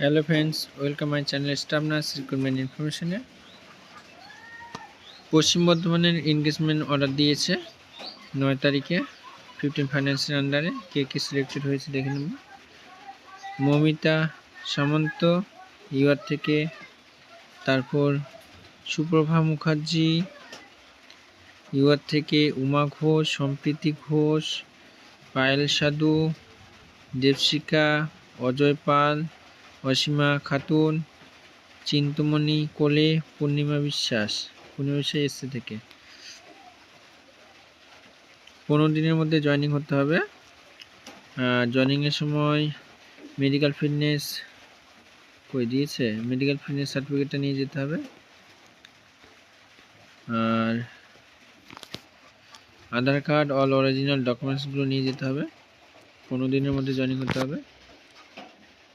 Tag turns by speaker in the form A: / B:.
A: Hello friends, welcome my channel staff nurse recruitment ইনফরমেশনে। পশ্চিম বর্ধমানের এনগেজমেন্ট অর্ডার দিয়েছে 9 তারিখে 15 ফাইন্যান্সের আন্ডারে। কে কে সিলেক্টেড হয়েছে দেখে নেব। মমিতা সামন্ত ইউআর থেকে, তারপর সুপ্রভা মুখার্জি ইউআর থেকে, উমা ঘোষ, সম্প্রীতি ঘোষ, পায়েল সাধু, দেবশিকা, অজয় পাল, অসীমা খাতুন, চিন্তুমণি কোলে, পূর্ণিমা বিশ্বাস এসছে থেকে। 15 দিনের মধ্যে জয়েনিং হতে হবে। জয়েনিংয়ের সময় মেডিকেল ফিটনেস দিয়েছে, মেডিকেল ফিটনেস সার্টিফিকেটটা নিয়ে যেতে হবে। আর আধার কার্ড অল অরিজিনাল ডকুমেন্টসগুলো নিয়ে যেতে হবে। 15 দিনের মধ্যে জয়েনিং হতে হবে।